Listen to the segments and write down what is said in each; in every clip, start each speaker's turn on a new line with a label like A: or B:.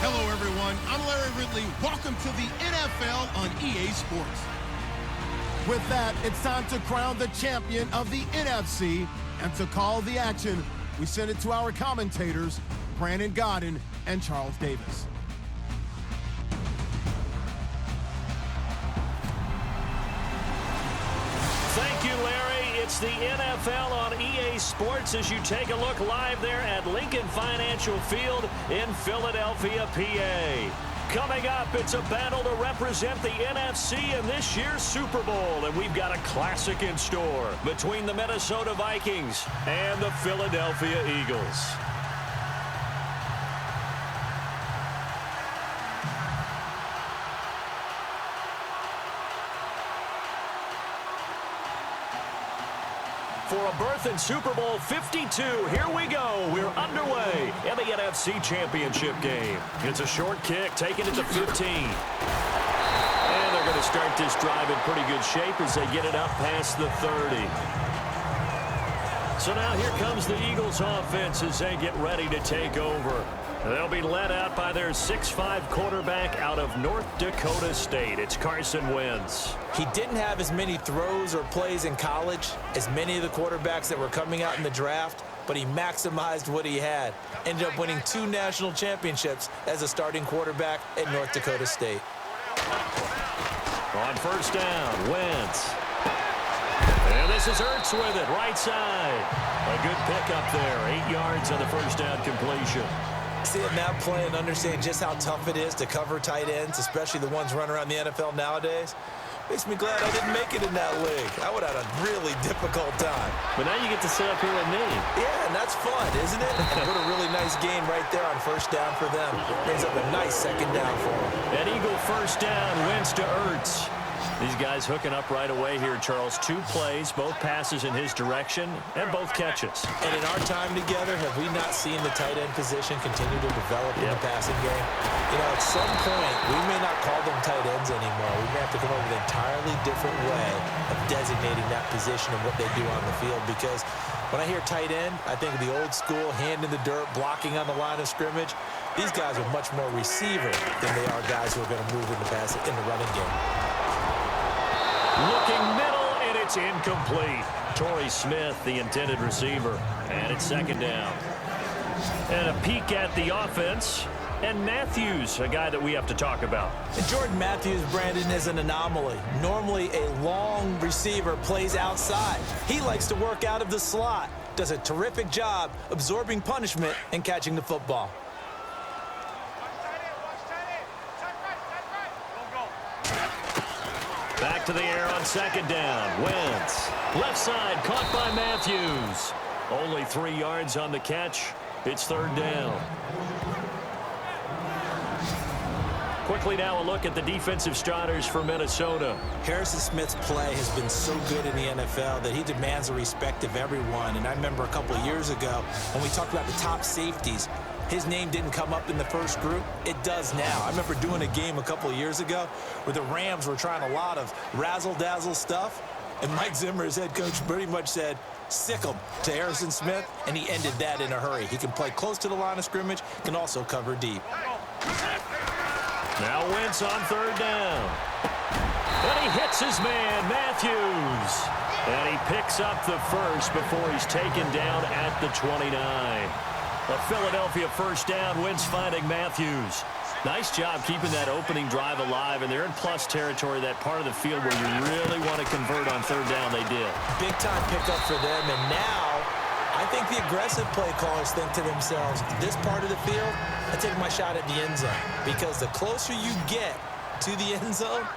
A: Hello, everyone. I'm Larry Ridley. Welcome to the NFL on EA Sports.
B: With that, it's time to crown the champion of the NFC. And to call the action, we send it to our commentators, Brandon Godden and Charles Davis.
C: Thank you, Larry. It's the NFL on EA Sports as you take a look live there at Lincoln Financial Field in Philadelphia, PA. Coming up, it's a battle to represent the NFC in this year's Super Bowl, and we've got a classic in store between the Minnesota Vikings and the Philadelphia Eagles. For a berth in Super Bowl 52, here we go. We're underway in the NFC Championship game. It's a short kick, taking it to 15. And they're going to start this drive in pretty good shape as they get it up past the 30. So now here comes the Eagles offense as they get ready to take over. They'll be led out by their 6'5" quarterback out of North Dakota State. It's Carson Wentz.
D: He didn't have as many throws or plays in college as many of the quarterbacks that were coming out in the draft, but he maximized what he had. Ended up winning 2 national championships as a starting quarterback at North Dakota State.
C: On first down, Wentz. And this is Ertz with it, right side. A good pickup there, 8 yards on the first down completion.
D: Seeing that play and understanding just how tough it is to cover tight ends, especially the ones running around the NFL nowadays, makes me glad I didn't make it in that league. I would have had a really difficult time.
C: But now you get to sit up here with me.
D: Yeah, and that's fun, isn't it? And put a really nice gain right there on first down for them. Brings up a nice second down for them.
C: An Eagle first down, Wentz to Ertz. These guys hooking up right away here, Charles. 2 plays, both passes in his direction, and both catches.
D: And in our time together, have we not seen the tight end position continue to develop in the passing game? You know, at some point, we may not call them tight ends anymore. We may have to come up with an entirely different way of designating that position and what they do on the field. Because when I hear tight end, I think of the old school, hand in the dirt, blocking on the line of scrimmage. These guys are much more receiver than they are guys who are going to move in the running game.
C: Looking middle, and it's incomplete. Torrey Smith, the intended receiver. And it's second down. And a peek at the offense. And Matthews, a guy that we have to talk about.
D: And Jordan Matthews, Brandon, is an anomaly. Normally, a long receiver plays outside. He likes to work out of the slot. Does a terrific job absorbing punishment and catching the football.
C: Back to the air on second down. Wentz. Left side, caught by Matthews. Only 3 yards on the catch. It's third down. Quickly now a look at the defensive starters for Minnesota.
D: Harrison Smith's play has been so good in the NFL that he demands the respect of everyone. And I remember a couple of years ago when we talked about the top safeties, his name didn't come up in the first group. It does now. I remember doing a game a couple of years ago where the Rams were trying a lot of razzle-dazzle stuff, and Mike Zimmer, his head coach, pretty much said, sick him to Harrison Smith, and he ended that in a hurry. He can play close to the line of scrimmage, can also cover deep.
C: Now Wentz on third down. And he hits his man, Matthews. And he picks up the first before he's taken down at the 29. A Philadelphia first down, Wentz finding Matthews. Nice job keeping that opening drive alive, and they're in plus territory, that part of the field where you really want to convert on third down. They did.
D: Big-time pickup for them, and now I think the aggressive play callers think to themselves, this part of the field, I take my shot at the end zone, because the closer you get to the end zone,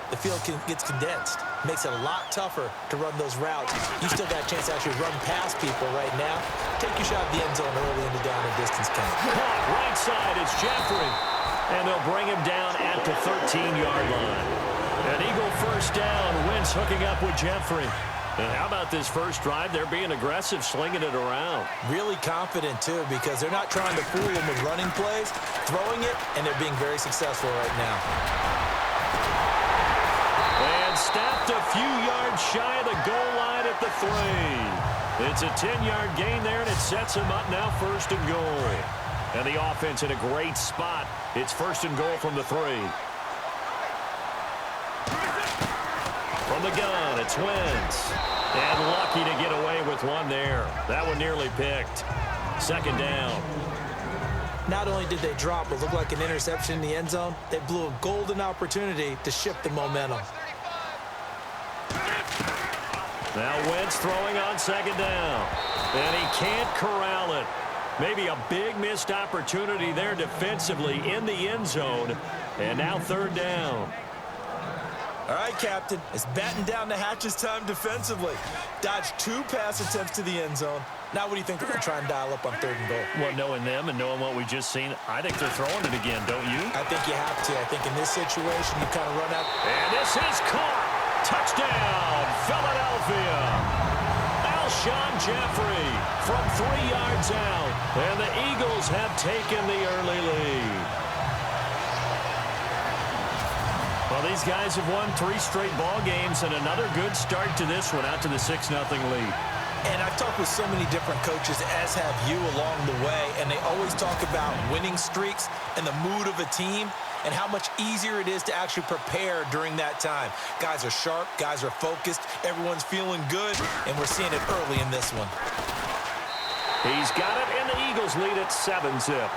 D: the field gets condensed. Makes it a lot tougher to run those routes. You still got a chance to actually run past people right now. Take your shot at the end zone early in the down and distance count.
C: Right side, it's Jeffrey. And they'll bring him down at the 13-yard line. An Eagle first down, Wentz hooking up with Jeffrey. And how about this first drive? They're being aggressive, slinging it around.
D: Really confident, too, because they're not trying to fool them with running plays, throwing it, and they're being very successful right now.
C: And stopped a few yards shy of the goal line at the 3. It's a 10-yard gain there, and it sets him up now first and goal. And the offense in a great spot. It's 1st and goal from the 3. From the gun, it's Wentz. And lucky to get away with one there. That one nearly picked. 2nd down.
D: Not only did they drop what looked like an interception in the end zone, they blew a golden opportunity to shift the momentum.
C: Now Wentz throwing on 2nd down. And he can't corral it. Maybe a big missed opportunity there defensively in the end zone. And now 3rd down.
D: All right, Captain, it's batten down the hatches time defensively. Dodged 2 pass attempts to the end zone. Now what do you think they're going to try and dial up on 3rd and goal?
C: Well, knowing them and knowing what we just seen, I think they're throwing it again, don't you?
D: I think you have to. I think in this situation, you kind of run out.
C: And this is caught. Touchdown, Philadelphia. Alshon Jeffrey from 3 yards out. And the Eagles have taken the early lead. Well, these guys have won 3 straight ball games and another good start to this one out to the 6-0 lead.
D: And I've talked with so many different coaches, as have you, along the way, and they always talk about winning streaks and the mood of a team and how much easier it is to actually prepare during that time. Guys are sharp, guys are focused, everyone's feeling good, and we're seeing it early in this one.
C: He's got it, and the Eagles lead at 7-0.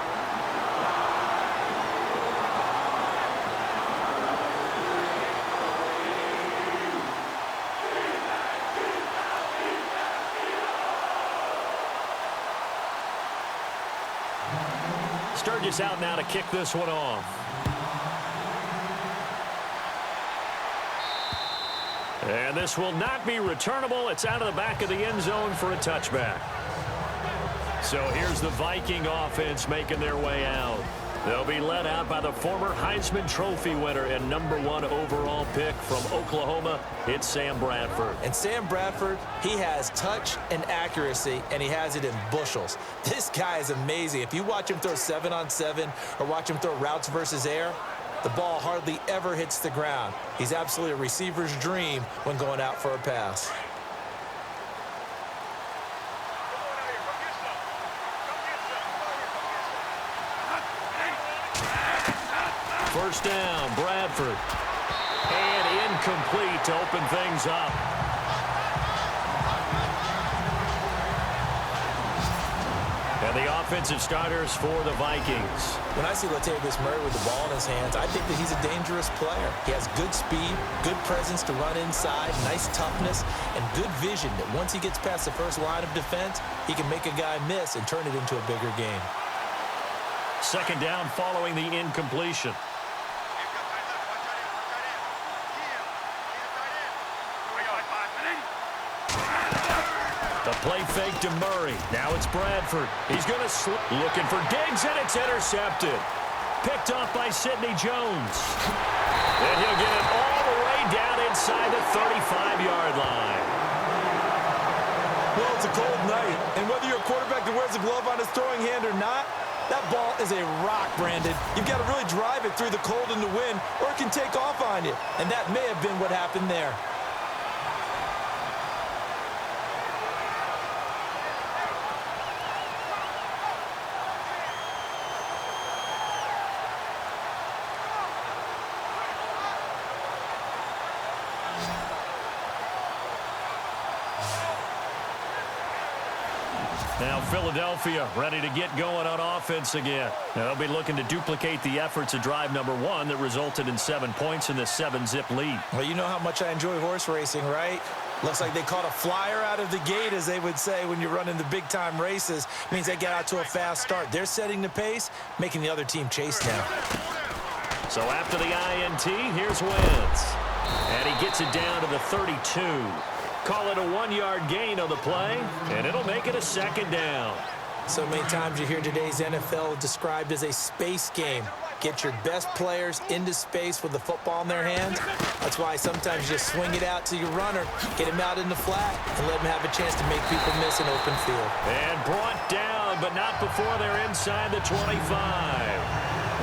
C: Sturgis out now to kick this one off. And this will not be returnable. It's out of the back of the end zone for a touchback. So here's the Viking offense making their way out. They'll be led out by the former Heisman Trophy winner and #1 overall pick from Oklahoma. It's Sam Bradford.
D: And Sam Bradford, he has touch and accuracy, and he has it in bushels. This guy is amazing. If you watch him throw 7-on-7 or watch him throw routes versus air, the ball hardly ever hits the ground. He's absolutely a receiver's dream when going out for a pass.
C: First down, Bradford. And incomplete to open things up. And the offensive starters for the Vikings.
D: When I see Latavius Murray with the ball in his hands, I think that he's a dangerous player. He has good speed, good presence to run inside, nice toughness, and good vision that once he gets past the first line of defense, he can make a guy miss and turn it into a bigger game.
C: 2nd down following the incompletion. The play fake to Murray. Now it's Bradford. He's going to slip. Looking for Diggs, and it's intercepted. Picked off by Sidney Jones. And he'll get it all the way down inside the 35-yard line.
D: Well, it's a cold night, and whether you're a quarterback that wears a glove on his throwing hand or not, that ball is a rock, Brandon. You've got to really drive it through the cold and the wind, or it can take off on you. And that may have been what happened there.
C: Now Philadelphia ready to get going on offense again. Now, they'll be looking to duplicate the efforts of drive #1 that resulted in 7 points in this 7-zip lead.
D: Well, you know how much I enjoy horse racing, right? Looks like they caught a flyer out of the gate, as they would say when you're running the big-time races. Means they get out to a fast start. They're setting the pace, making the other team chase now.
C: So after the INT, here's Wentz. And he gets it down to the 32. Call it a 1-yard gain on the play, and it'll make it a 2nd down.
D: So many times you hear today's NFL described as a space game. Get your best players into space with the football in their hands. That's why sometimes you just swing it out to your runner, get him out in the flat, and let him have a chance to make people miss an open field.
C: And brought down, but not before they're inside the 25.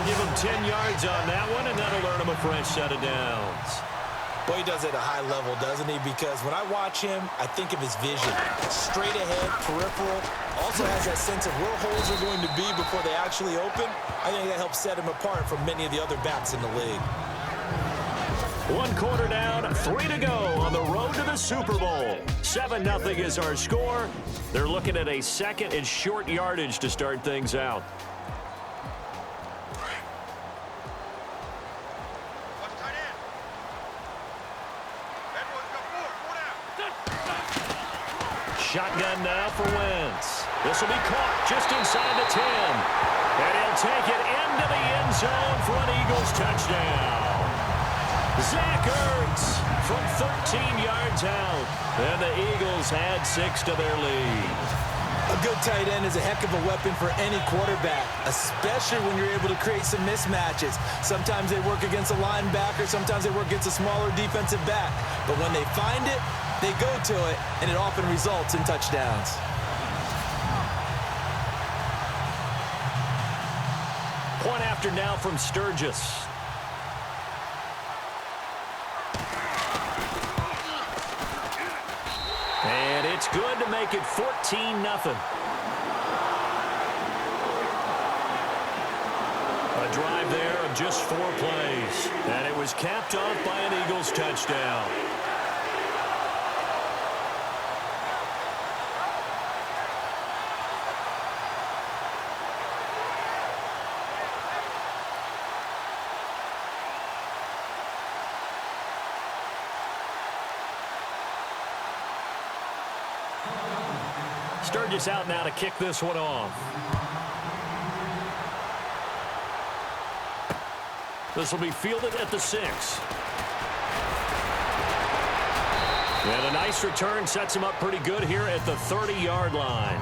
C: Give them 10 yards on that one, and that'll earn them a fresh set of downs.
D: Well, he does it at a high level, doesn't he? Because when I watch him, I think of his vision. Straight ahead, peripheral. Also has that sense of where holes are going to be before they actually open. I think that helps set him apart from many of the other backs in the league.
C: 1 quarter down, 3 to go on the road to the Super Bowl. 7-0 is our score. They're looking at a second and short yardage to start things out. Shotgun now for Wentz. This will be caught just inside the 10. And he'll take it into the end zone for an Eagles touchdown. Zach Ertz from 13 yards out. And the Eagles add 6 to their lead.
D: A good tight end is a heck of a weapon for any quarterback, especially when you're able to create some mismatches. Sometimes they work against a linebacker, sometimes they work against a smaller defensive back. But when they find it, they go to it, and it often results in touchdowns.
C: Point after now from Sturgis. And it's good to make it 14-0. A drive there of just 4 plays. And it was capped off by an Eagles touchdown. Sturgis out now to kick this one off. This will be fielded at the 6. And a nice return sets him up pretty good here at the 30-yard line.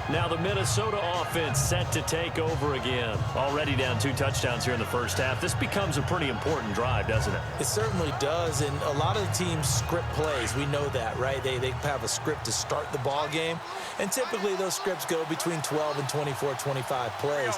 C: Now the Minnesota offense set to take over again. Already down 2 touchdowns here in the first half. This becomes a pretty important drive, doesn't it?
D: It certainly does, and a lot of the teams script plays. We know that, right? They have a script to start the ball game, and typically those scripts go between 12 and 24, 25 plays.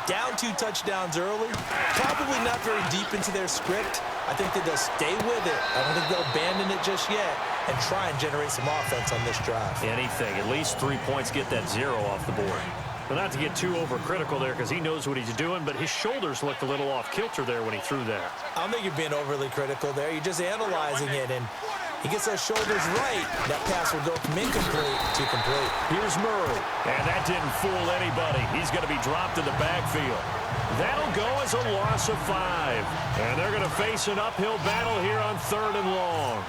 D: Down 2 touchdowns early, probably not very deep into their script. I think that they'll stay with it. I don't think they'll abandon it just yet and try and generate some offense on this drive.
C: Anything, at least 3 points, get that 0 off the board. But not to get too overcritical there because he knows what he's doing, but his shoulders looked a little off kilter there when he threw that.
D: I don't think you're being overly critical there. You're just analyzing it, and he gets those shoulders right. That pass will go from incomplete to complete.
C: Here's Murray, and that didn't fool anybody. He's going to be dropped in the backfield. That'll go as a loss of 5. And they're going to face an uphill battle here on 3rd and long.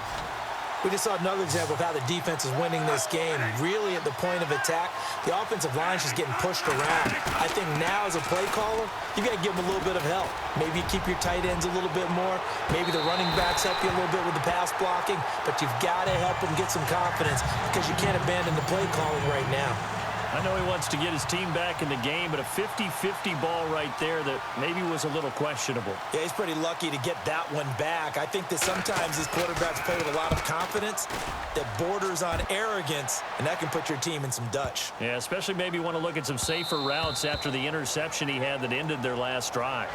D: We just saw another example of how the defense is winning this game. Really at the point of attack, the offensive line is just getting pushed around. I think now as a play caller, you've got to give them a little bit of help. Maybe you keep your tight ends a little bit more. Maybe the running backs help you a little bit with the pass blocking. But you've got to help them get some confidence because you can't abandon the play calling right now.
C: I know he wants to get his team back in the game, but a 50-50 ball right there that maybe was a little questionable.
D: Yeah, he's pretty lucky to get that one back. I think that sometimes these quarterbacks play with a lot of confidence that borders on arrogance, and that can put your team in some Dutch.
C: Yeah, especially maybe want to look at some safer routes after the interception he had that ended their last drive.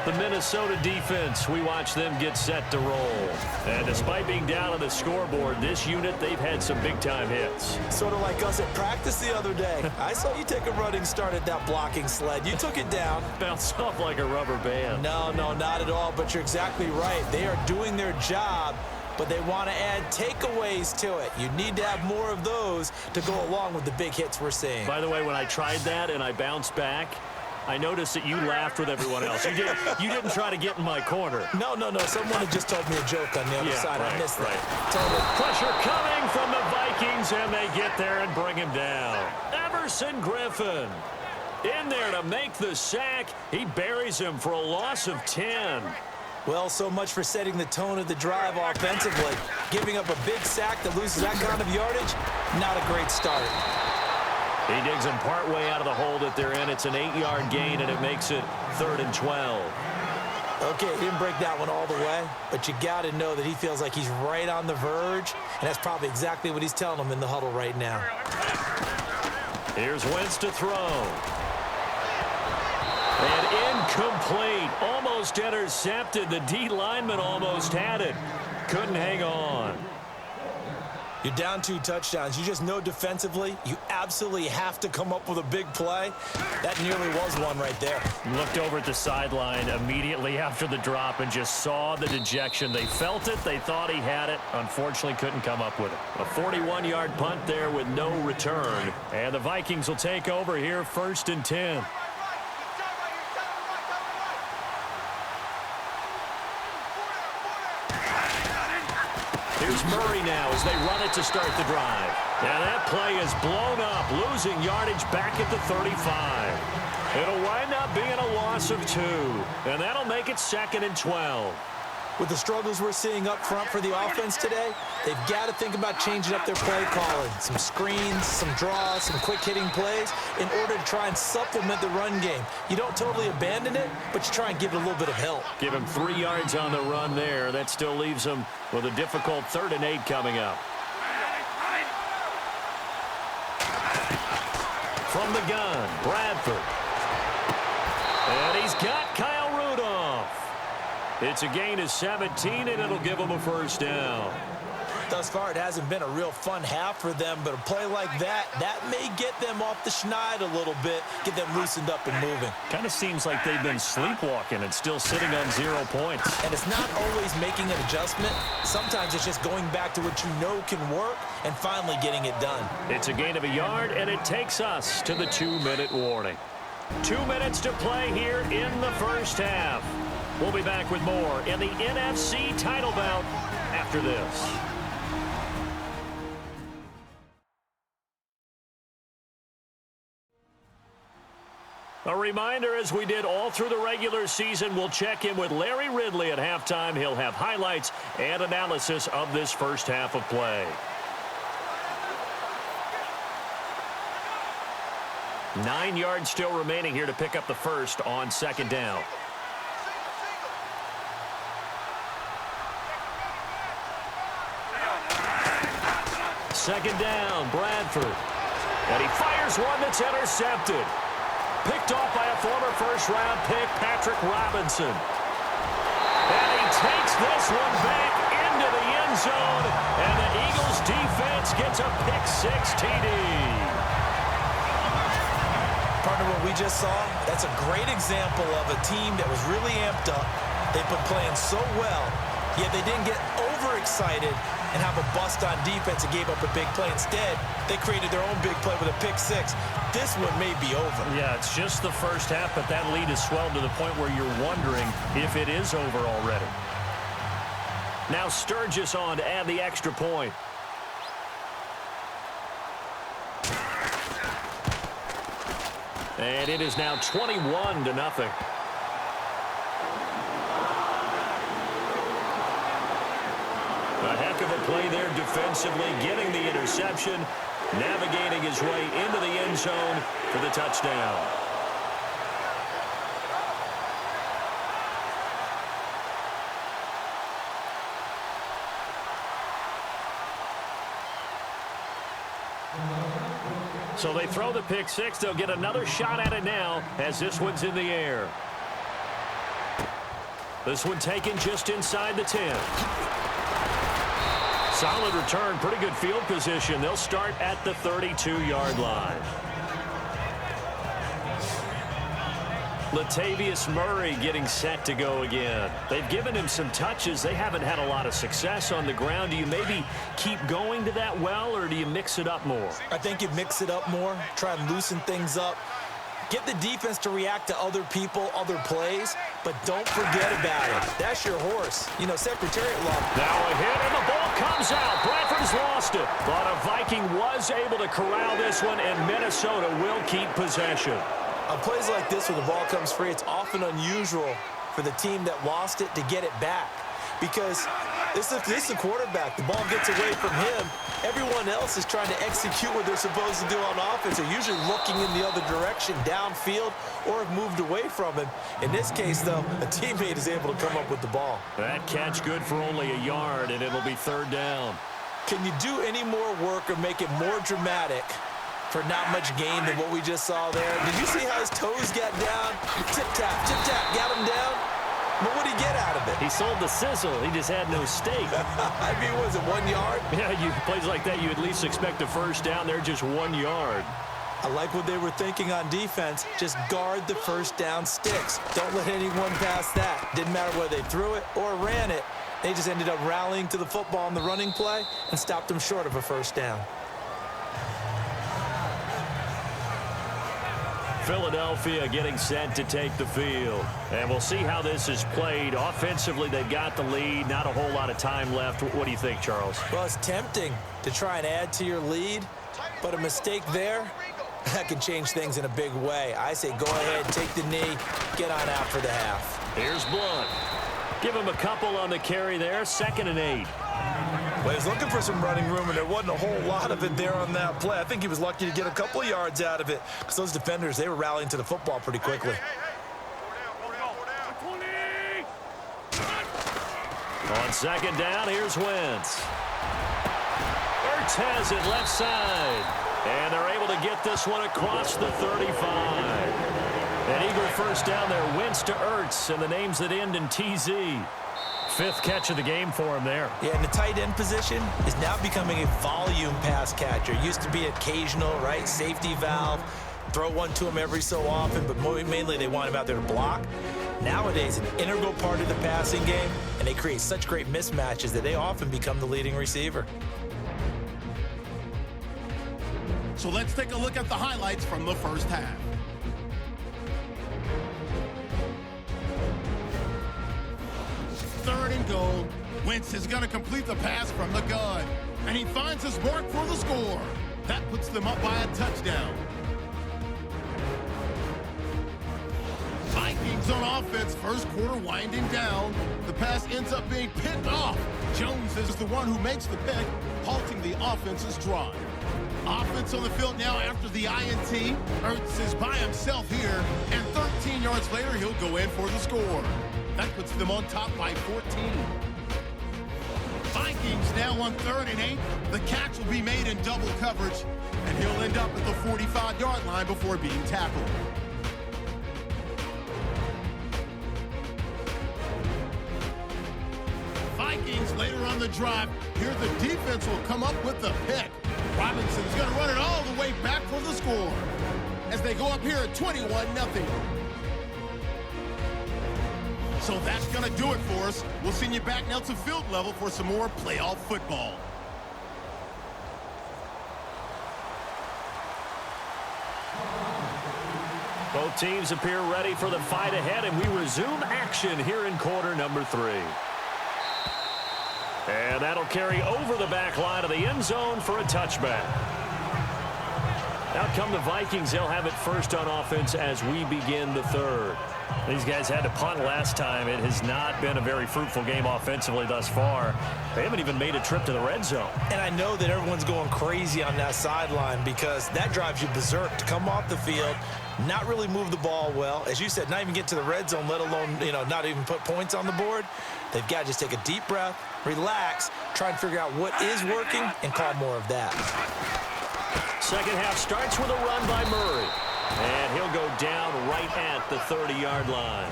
C: The Minnesota defense, we watch them get set to roll. And despite being down on the scoreboard, this unit, they've had some big-time hits.
D: Sort of like us at practice the other day. I saw you take a running start at that blocking sled. You took it down.
C: Bounced off like a rubber band.
D: No, not at all, but you're exactly right. They are doing their job, but they want to add takeaways to it. You need to have more of those to go along with the big hits we're seeing.
C: By the way, when I tried that and I bounced back, I noticed that you laughed with everyone else. You didn't try to get in my corner.
D: No. Someone had just told me a joke on the other side.
C: Right,
D: I missed that.
C: Right.
D: Totally.
C: Pressure coming from the Vikings, and they get there and bring him down. Everson Griffin in there to make the sack. He buries him for a loss of 10.
D: Well, so much for setting the tone of the drive offensively. Giving up a big sack that loses that kind of yardage, not a great start.
C: He digs him partway out of the hole that they're in. It's an 8-yard gain, and it makes it 3rd and 12.
D: Okay, he didn't break that one all the way, but you got to know that he feels like he's right on the verge, and that's probably exactly what he's telling them in the huddle right now.
C: Here's Wentz to throw. And incomplete. Almost intercepted. The D lineman almost had it. Couldn't hang on.
D: You're down 2 touchdowns. You just know defensively you absolutely have to come up with a big play. That nearly was one right there.
C: Looked over at the sideline immediately after the drop and just saw the dejection. They felt it. They thought he had it. Unfortunately, couldn't come up with it. A 41-yard punt there with no return. And the Vikings will take over here, 1st and 10. Here's Murray now as they run it to start the drive. And that play is blown up, losing yardage back at the 35. It'll wind up being a loss of 2, and that'll make it 2nd and 12.
D: With the struggles we're seeing up front for the offense today, they've got to think about changing up their play calling. Some screens, some draws, some quick-hitting plays in order to try and supplement the run game. You don't totally abandon it, but you try and give it a little bit of help.
C: Give him 3 yards on the run there. That still leaves him with a difficult 3rd and 8 coming up. From the gun, Bradford. And he's got Kyle Rudolph. It's a gain of 17, and it'll give them a 1st down.
D: Thus far, it hasn't been a real fun half for them, but a play like that may get them off the schneid a little bit, get them loosened up and moving.
C: Kind of seems like they've been sleepwalking and still sitting on 0 points.
D: And it's not always making an adjustment. Sometimes it's just going back to what you know can work and finally getting it done.
C: It's a gain of a yard, and it takes us to the 2-minute warning. 2 minutes to play here in the 1st half. We'll be back with more in the NFC title bout after this. A reminder, as we did all through the regular season, we'll check in with Larry Ridley at halftime. He'll have highlights and analysis of this 1st half of play. 9 yards still remaining here to pick up the 1st on 2nd down. Second down, Bradford. And he fires one that's intercepted. Picked off by a former 1st-round pick, Patrick Robinson. And he takes this one back into the end zone. And the Eagles defense gets a pick-6 TD.
D: Partner, what we just saw, that's a great example of a team that was really amped up. They've been playing so well, yet they didn't get overexcited and have a bust on defense and gave up a big play. Instead, they created their own big play with a pick-6. This one may be over.
C: Yeah, it's just the 1st half, but that lead has swelled to the point where you're wondering if it is over already. Now Sturgis on to add the extra point. And it is now 21-0. A heck of a play there defensively, getting the interception, navigating his way into the end zone for the touchdown. So they throw the pick-6. They'll get another shot at it now as this one's in the air. This one taken just inside the 10. Solid return, pretty good field position. They'll start at the 32-yard line. Latavius Murray getting set to go again. They've given him some touches. They haven't had a lot of success on the ground. Do you maybe keep going to that well, or do you mix it up more?
D: I think you mix it up more, try and loosen things up. Get the defense to react to other people, other plays, but don't forget about it. That's your horse. You know, Secretariat law.
C: Now a hit, and the ball comes out. Bradford's lost it. But a Viking was able to corral this one, and Minnesota will keep possession.
D: On plays like this where the ball comes free, it's often unusual for the team that lost it to get it back. Because this is the quarterback. The ball gets away from him. Everyone else is trying to execute what they're supposed to do on offense. They're usually looking in the other direction, downfield, or have moved away from him. In this case, though, a teammate is able to come up with the ball.
C: That catch good for only a yard, and it'll be 3rd down.
D: Can you do any more work or make it more dramatic for not much gain than what we just saw there. Did you see how his toes got down? Tip-tap, got him down. But what did he get out of it?
C: He sold the sizzle. He just had no steak.
D: I mean, was it 1 yard?
C: Yeah, plays like that, you at least expect a first down. They're just 1 yard.
D: I like what they were thinking on defense. Just guard the first down sticks. Don't let anyone pass that. Didn't matter whether they threw it or ran it. They just ended up rallying to the football on the running play and stopped them short of a first down.
C: Philadelphia getting set to take the field. And we'll see how this is played. Offensively, they've got the lead. Not a whole lot of time left. What do you think, Charles?
D: Well, it's tempting to try and add to your lead, but a mistake there, that can change things in a big way. I say go ahead, take the knee, get on out for the half.
C: Here's Blunt. Give him a couple on the carry there. 2nd and 8.
E: Well, he was looking for some running room, and there wasn't a whole lot of it there on that play. I think he was lucky to get a couple of yards out of it because those defenders, they were rallying to the football pretty quickly.
C: On 2nd down, here's Wentz. Ertz has it left side. And they're able to get this one across the 35. An eager first down there. Wentz to Ertz, and the names that end in TZ. 5th catch of the game for him there.
D: Yeah, and the tight end position is now becoming a volume pass catcher. Used to be occasional, right? Safety valve. Throw one to him every so often, but mainly they want him out there to block. Nowadays, an integral part of the passing game, and they create such great mismatches that they often become the leading receiver.
B: So let's take a look at the highlights from the first half. Third and goal. Wentz is going to complete the pass from the gun. And he finds his mark for the score. That puts them up by a touchdown. Vikings on offense, first quarter winding down. The pass ends up being picked off. Jones is the one who makes the pick, halting the offense's drive. Offense on the field now after the INT. Ertz is by himself here, and 13 yards later, he'll go in for the score. That puts them on top by 14. Vikings now on 3rd and 8. The catch will be made in double coverage, and he'll end up at the 45-yard line before being tackled. Vikings later on the drive. Here the defense will come up with the pick. Robinson's going to run it all the way back for the score as they go up here at 21-0. So that's going to do it for us. We'll send you back now to field level for some more playoff football.
C: Both teams appear ready for the fight ahead, and we resume action here in quarter number 3. And that'll carry over the back line of the end zone for a touchback. Out come the Vikings. They'll have it first on offense as we begin the 3rd. These guys had to punt last time. It has not been a very fruitful game offensively thus far. They haven't even made a trip to the red zone.
D: And I know that everyone's going crazy on that sideline because that drives you berserk to come off the field, not really move the ball well. As you said, not even get to the red zone, let alone, not even put points on the board. They've got to just take a deep breath, relax, try and figure out what is working, and call more of that.
C: Second half starts with a run by Murray. And he'll go down right at the 30-yard line.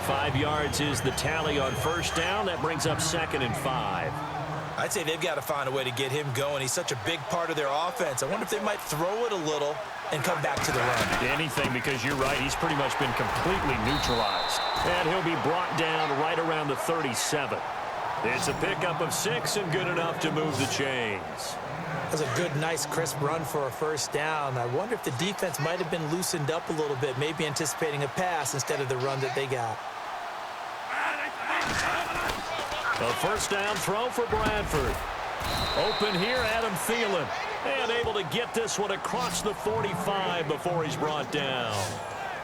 C: 5 yards is the tally on first down. That brings up 2nd and 5.
D: I'd say they've got to find a way to get him going. He's such a big part of their offense. I wonder if they might throw it a little and come back to the run.
C: Anything, because you're right. He's pretty much been completely neutralized. And he'll be brought down right around the 37. It's a pickup of 6 and good enough to move the chains.
D: That was a good, nice, crisp run for a first down. I wonder if the defense might have been loosened up a little bit, maybe anticipating a pass instead of the run that they got.
C: A first down throw for Bradford. Open here, Adam Thielen. And able to get this one across the 45 before he's brought down.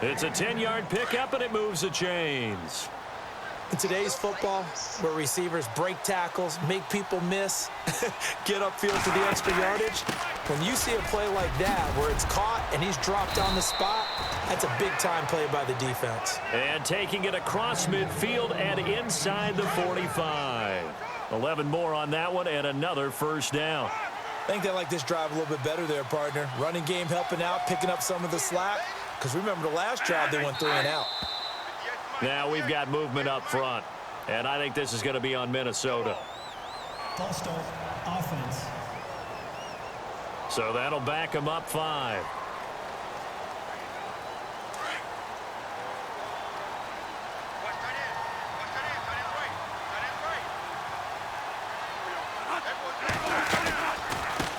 C: It's a 10-yard pickup, and it moves the chains.
D: In today's football, where receivers break tackles, make people miss, get upfield for the extra yardage, when you see a play like that where it's caught and he's dropped on the spot, that's a big-time play by the defense.
C: And taking it across midfield and inside the 45. 11 more on that one and another first down.
E: I think they like this drive a little bit better there, partner. Running game helping out, picking up some of the slack. Because remember the last drive, they went 3 and out.
C: Now we've got movement up front. And I think this is going to be on Minnesota.
F: False start, offense.
C: So that'll back them up 5.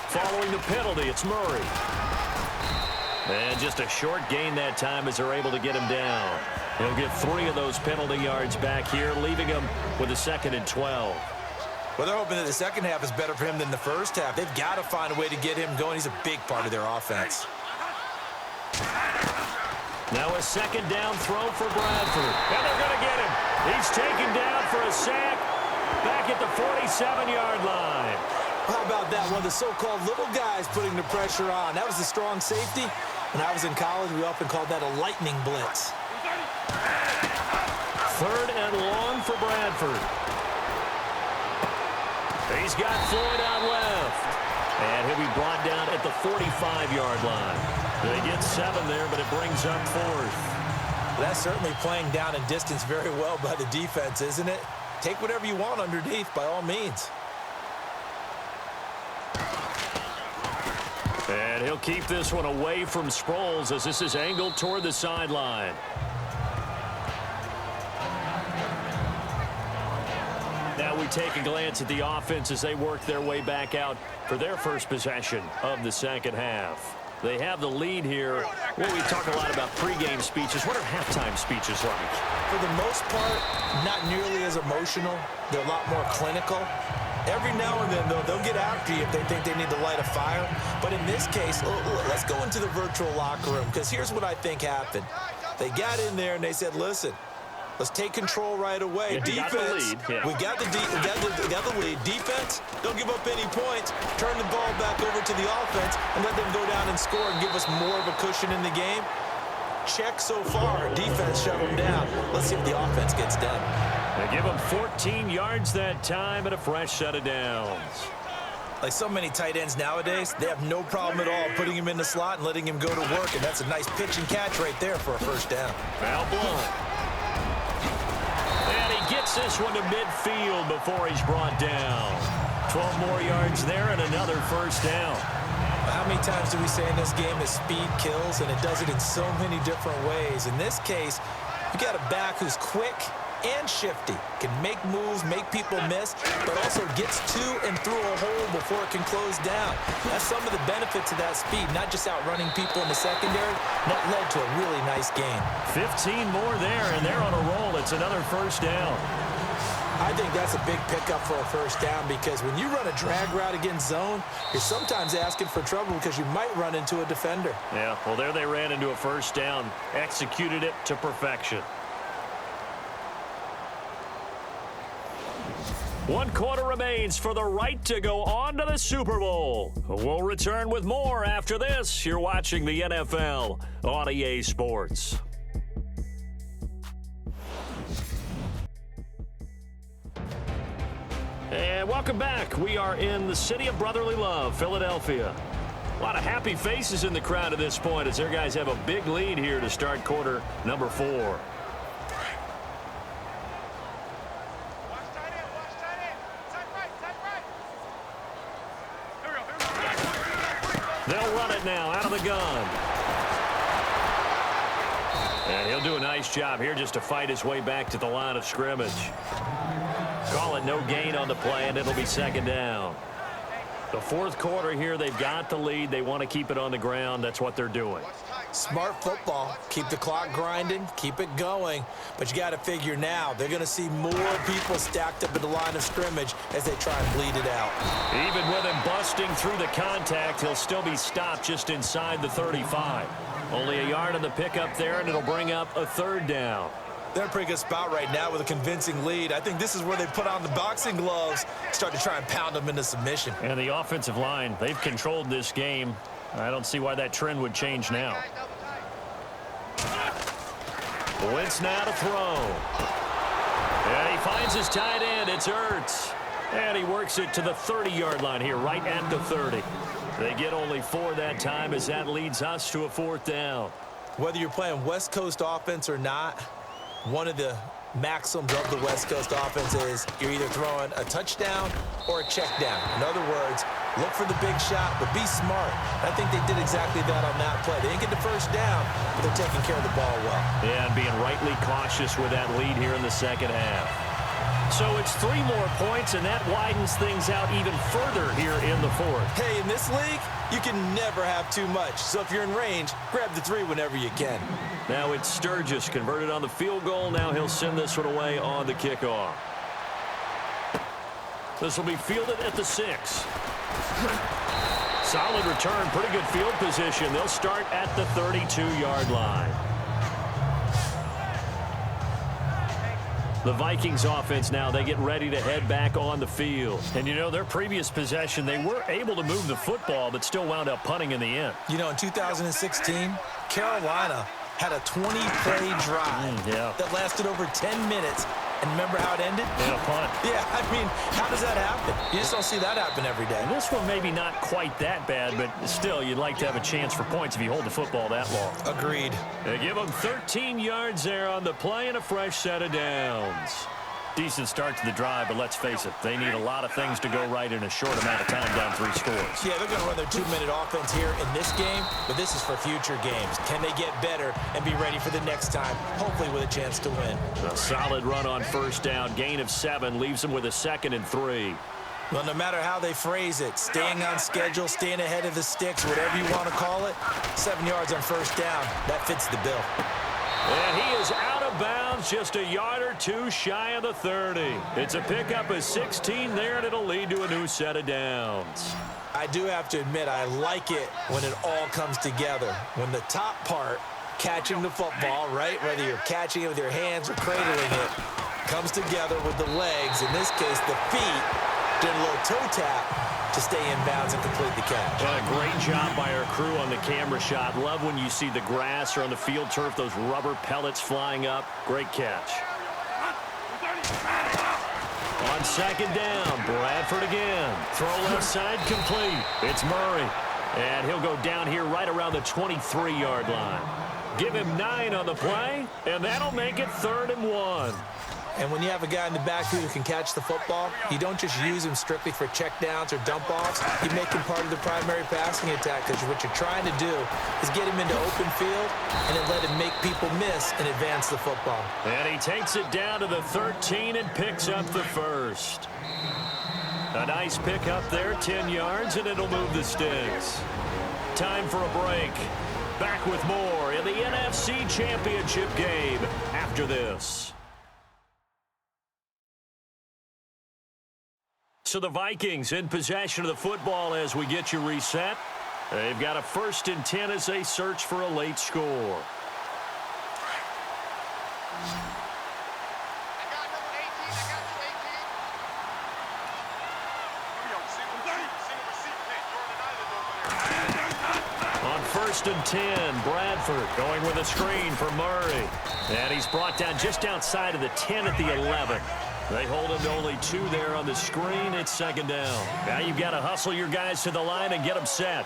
C: Following the penalty, it's Murray. And just a short gain that time as they're able to get him down. He'll get 3 of those penalty yards back here, leaving him with a 2nd and 12.
E: Well, they're hoping that the second half is better for him than the first half. They've got to find a way to get him going. He's a big part of their offense.
C: Now a 2nd down throw for Bradford. And they're going to get him. He's taken down for a sack back at the 47-yard line.
E: How about that? One of the so-called little guys putting the pressure on. That was the strong safety. When I was in college, we often called that a lightning blitz.
C: 3rd and long for Bradford. He's got Floyd out left. And he'll be brought down at the 45-yard line. They get 7 there, but it brings up 4th.
E: That's certainly playing down in distance very well by the defense, isn't it? Take whatever you want underneath, by all means.
C: And he'll keep this one away from Sproles as this is angled toward the sideline. Now we take a glance at the offense as they work their way back out for their first possession of the second half. They have the lead here. Well, we talk a lot about pregame speeches. What are halftime speeches like?
E: For the most part, not nearly as emotional. They're a lot more clinical. Every now and then, though, they'll get after you if they think they need to light a fire. But in this case, let's go into the virtual locker room, because here's what I think happened. They got in there and they said, listen, let's take control right away.
C: Yeah,
E: defense, we got the lead. Defense, don't give up any points. Turn the ball back over to the offense and let them go down and score and give us more of a cushion in the game. Check so far. Defense shut them down. Let's see if the offense gets done.
C: They give him 14 yards that time and a fresh set of downs.
E: Like so many tight ends nowadays, they have no problem at all putting him in the slot and letting him go to work, and that's a nice pitch and catch right there for a first down.
C: Foul Blunt. And he gets this one to midfield before he's brought down. 12 more yards there and another first down.
E: How many times do we say in this game that speed kills, and it does it in so many different ways? In this case, you got a back who's quick and shifty, can make moves, make people miss, but also gets to and through a hole before it can close down. That's some of the benefits of that speed, not just outrunning people in the secondary. That led to a really nice game.
C: 15 more there, and they're on a roll. It's another first down.
E: I think that's a big pickup for a first down, because when you run a drag route against zone, you're sometimes asking for trouble because you might run into a defender.
C: Yeah, well, there they ran into a first down, executed it to perfection. 1 quarter remains for the right to go on to the Super Bowl. We'll return with more after this. You're watching the NFL on EA Sports. And welcome back. We are in the city of brotherly love, Philadelphia. A lot of happy faces in the crowd at this point as their guys have a big lead here to start quarter number 4. They'll run it now out of the gun. And he'll do a nice job here just to fight his way back to the line of scrimmage. Call it no gain on the play, and it'll be second down. The fourth quarter here, they've got the lead. They want to keep it on the ground. That's what they're doing.
E: Smart football. Keep the clock grinding. Keep it going. But you got to figure now, they're going to see more people stacked up at the line of scrimmage as they try and bleed it out.
C: Even with him busting through the contact, he'll still be stopped just inside the 35. Only a yard on the pickup there, and it'll bring up a third down.
E: They're in a pretty good spot right now with a convincing lead. I think this is where they put on the boxing gloves, start to try and pound them into submission.
C: And the offensive line, they've controlled this game. I don't see why that trend would change now. Wentz now to throw. And he finds his tight end. It's Ertz. And he works it to the 30-yard line here, right at the 30. They get only 4 that time as that leads us to a 4th down.
E: Whether you're playing West Coast offense or not, one of the maxims of the West Coast offense is you're either throwing a touchdown or a check down. In other words, look for the big shot, but be smart. I think they did exactly that on that play. They didn't get the first down, but they're taking care of the ball well.
C: Yeah, and being rightly cautious with that lead here in the second half. So it's 3 more points, and that widens things out even further here in the 4th.
E: Hey, in this league, you can never have too much. So if you're in range, grab the 3 whenever you can.
C: Now it's Sturgis converted on the field goal. Now he'll send this one away on the kickoff. This will be fielded at the 6. Solid return, pretty good field position. They'll start at the 32-yard line. The Vikings offense now, they get ready to head back on the field. And, you know, their previous possession, they were able to move the football, but still wound up punting in the end.
E: You know, in 2016, Carolina had a 20-play drive that lasted over 10 minutes. And remember how it ended?
C: In a punt.
E: Yeah, I mean, how does that happen? You just don't see that happen every day.
C: And this one maybe not quite that bad, but still, you'd like to have a chance for points if you hold the football that long.
E: Agreed.
C: They give them 13 yards there on the play and a fresh set of downs. Decent start to the drive, but let's face it, they need a lot of things to go right in a short amount of time down 3 scores.
E: Yeah, they're going to run their 2-minute offense here in this game, but this is for future games. Can they get better and be ready for the next time, hopefully with a chance to win?
C: A solid run on 1st down, gain of 7, leaves them with a 2nd and 3.
E: Well, no matter how they phrase it, staying on schedule, staying ahead of the sticks, whatever you want to call it, 7 yards on 1st down, that fits the bill.
C: And he is out of bounds, just a yard or 2 shy of the 30. It's a pickup of 16 there, and it'll lead to a new set of downs.
E: I do have to admit, I like it when it all comes together. When the top part, catching the football, right, whether you're catching it with your hands or cradling it, comes together with the legs, in this case the feet, doing a little toe tap to stay in bounds and complete the catch.
C: And a great job by our crew on the camera shot. Love when you see the grass or on the field turf, those rubber pellets flying up. Great catch. On 2nd down, Bradford again. Throw left side, complete. It's Murray. And he'll go down here right around the 23-yard line. Give him 9 on the play, and that'll make it 3rd and 1.
E: And when you have a guy in the backfield who can catch the football, you don't just use him strictly for checkdowns or dump-offs. You make him part of the primary passing attack, because what you're trying to do is get him into open field and then let him make people miss and advance the football.
C: And he takes it down to the 13 and picks up the 1st. A nice pickup there, 10 yards, and it'll move the sticks. Time for a break. Back with more in the NFC Championship game after this. So the Vikings in possession of the football as we get you reset. They've got a 1st and 10 as they search for a late score. On 1st and 10, Bradford going with a screen for Murray. And he's brought down just outside of the 10 at the 11. They hold him to only 2 there on the screen. It's 2nd down. Now you've got to hustle your guys to the line and get them set.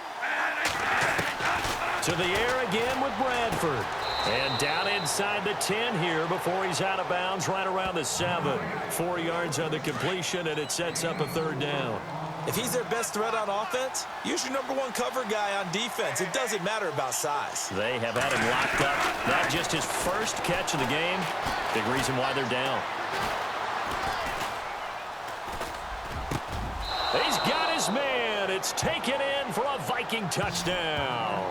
C: To the air again with Bradford. And down inside the 10 here before he's out of bounds right around the 7. 4 yards on the completion, and it sets up a 3rd down.
E: If he's their best threat on offense, use your #1 cover guy on defense. It doesn't matter about size.
C: They have had him locked up. Not just his first catch of the game. Big reason why they're down. He's got his man. It's taken in for a Viking touchdown.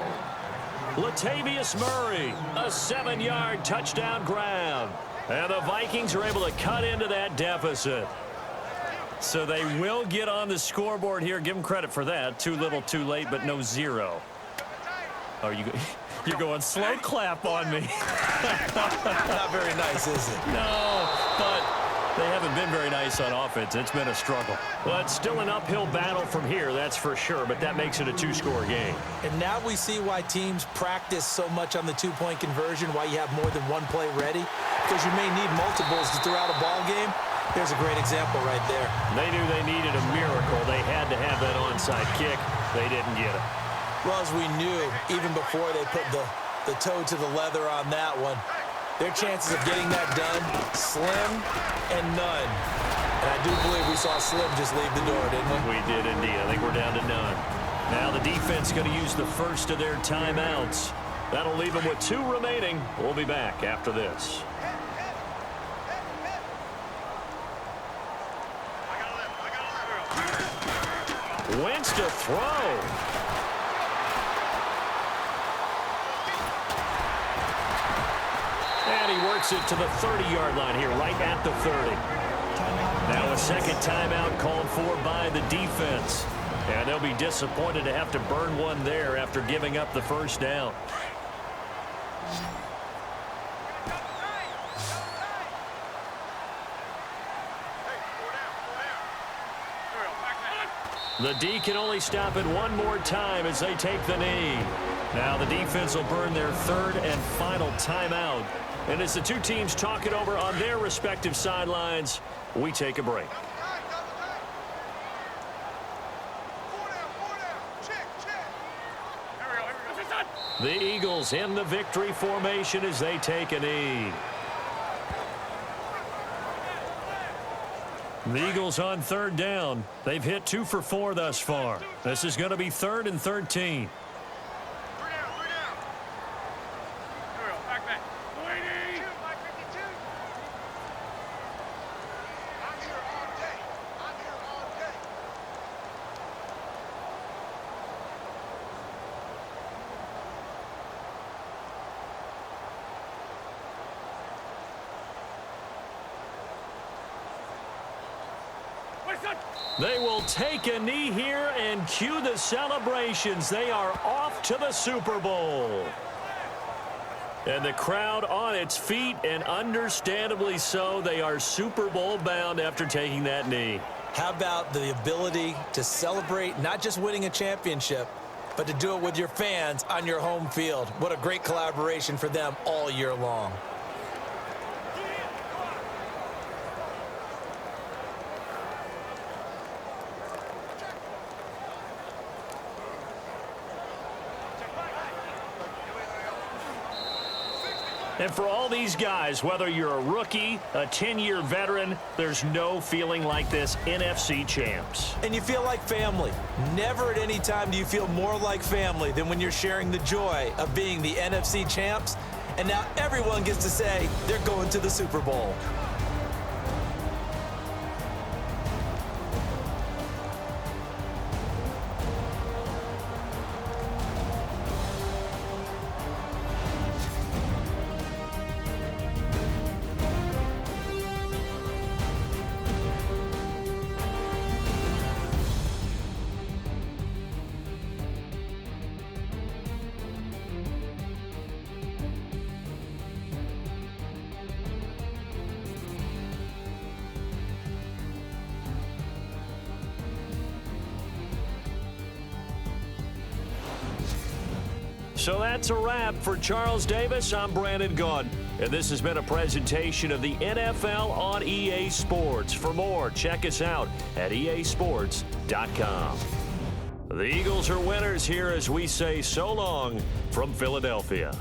C: Latavius Murray, a 7-yard touchdown grab. And the Vikings are able to cut into that deficit. So they will get on the scoreboard here. Give them credit for that. Too little, too late, but no 0. Oh, you're going slow clap on me.
E: Not very nice, is it?
C: No, but they haven't been very nice on offense. It's been a struggle. Well, it's still an uphill battle from here, that's for sure, but that makes it a 2-score game.
E: And now we see why teams practice so much on the 2-point conversion, why you have more than 1 play ready, because you may need multiples throughout a ball game. Here's a great example right there.
C: They knew they needed a miracle. They had to have that onside kick. They didn't get it.
E: Well, as we knew, even before they put the toe to the leather on that one, their chances of getting that done, slim and none. And I do believe we saw Slim just leave the door, didn't we?
C: We did indeed. I think we're down to none. Now the defense going to use the first of their timeouts. That'll leave them with 2 remaining. We'll be back after this. Wentz to throw. And he works it to the 30-yard line here, right at the 30. Now a second timeout called for by the defense. And they'll be disappointed to have to burn one there after giving up the first down. The D can only stop it one more time as they take the knee. Now the defense will burn their 3rd and final timeout. And as the 2 teams talk it over on their respective sidelines, we take a break. The Eagles in the victory formation as they take a knee. The Eagles on 3rd down. They've hit 2 for 4 thus far. This is going to be 3rd and 13. They will take a knee here and cue the celebrations. They are off to the Super Bowl. And the crowd on its feet, and understandably so. They are Super Bowl bound after taking that knee.
E: How about the ability to celebrate not just winning a championship, but to do it with your fans on your home field? What a great collaboration for them all year long.
C: And for all these guys, whether you're a rookie, a 10-year veteran, there's no feeling like this NFC champs.
E: And you feel like family. Never at any time do you feel more like family than when you're sharing the joy of being the NFC champs. And now everyone gets to say they're going to the Super Bowl.
C: So that's a wrap for Charles Davis. I'm Brandon Gaudin, and this has been a presentation of the NFL on EA Sports. For more, check us out at easports.com. The Eagles are winners here as we say so long from Philadelphia.